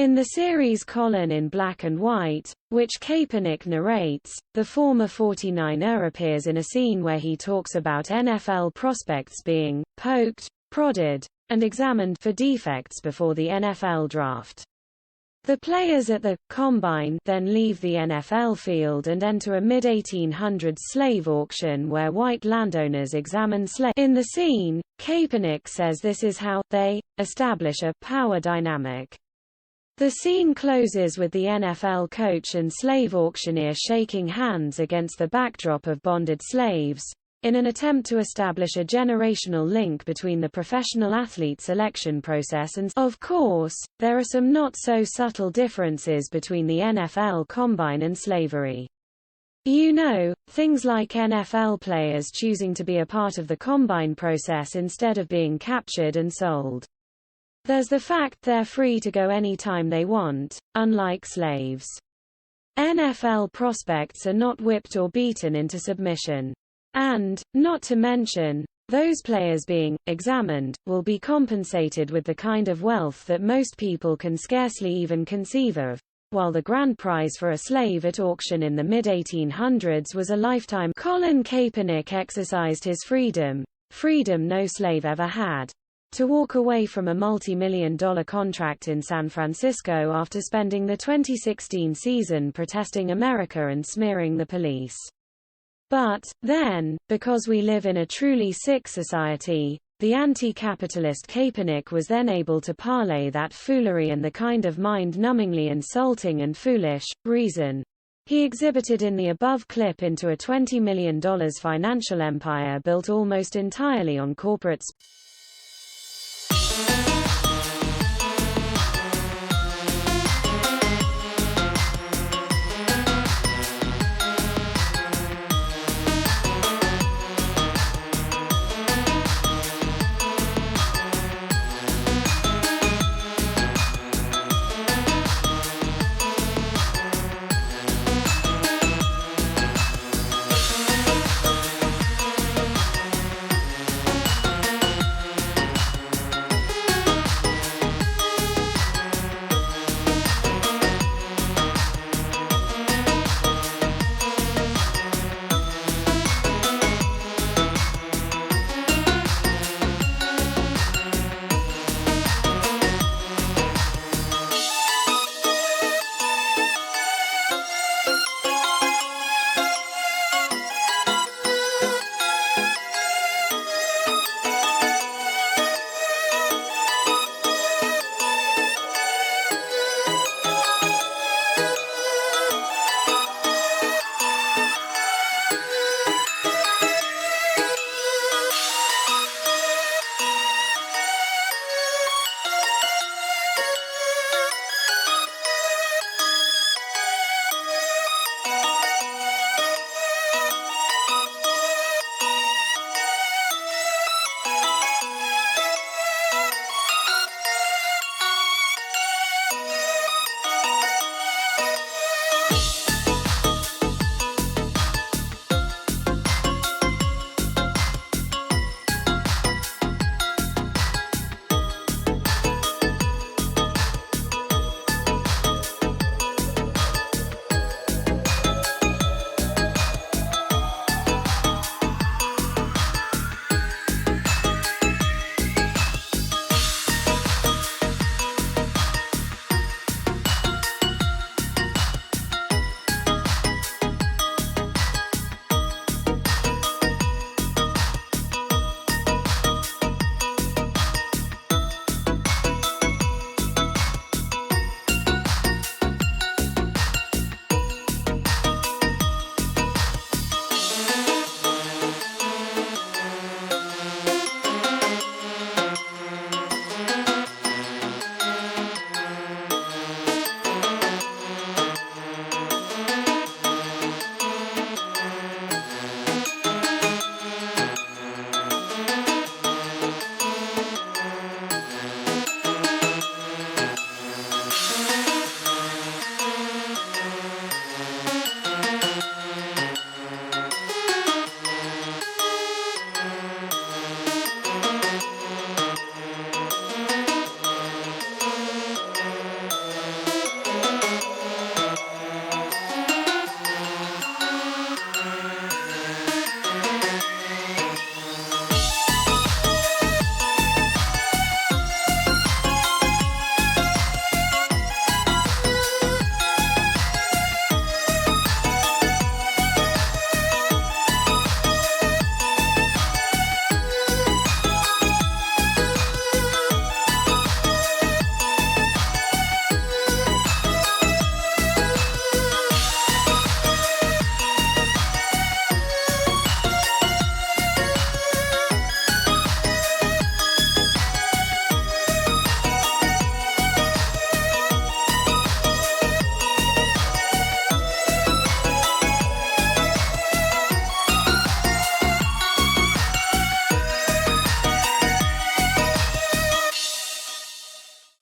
In the series Colin in Black and White, which Kaepernick narrates, the former 49er appears in a scene where he talks about NFL prospects being poked, prodded, and examined for defects before the NFL draft. The players at the Combine then leave the NFL field and enter a mid-1800s slave auction where white landowners examine slaves. In the scene, Kaepernick says this is how they establish a power dynamic. The scene closes with the NFL coach and slave auctioneer shaking hands against the backdrop of bonded slaves, in an attempt to establish a generational link between the professional athlete selection process and, of course, there are some not-so-subtle differences between the NFL Combine and slavery. You know, things like NFL players choosing to be a part of the Combine process instead of being captured and sold. There's the fact they're free to go anytime they want, unlike slaves. NFL prospects are not whipped or beaten into submission. And, not to mention, those players being examined will be compensated with the kind of wealth that most people can scarcely even conceive of, while the grand prize for a slave at auction in the mid-1800s was a lifetime. Colin Kaepernick exercised his freedom no slave ever had, to walk away from a multi-million-dollar contract in San Francisco after spending the 2016 season protesting America and smearing the police. But, then, because we live in a truly sick society, the anti-capitalist Kaepernick was then able to parlay that foolery and the kind of mind-numbingly insulting and foolish reason he exhibited in the above clip into a $20 million financial empire built almost entirely on corporate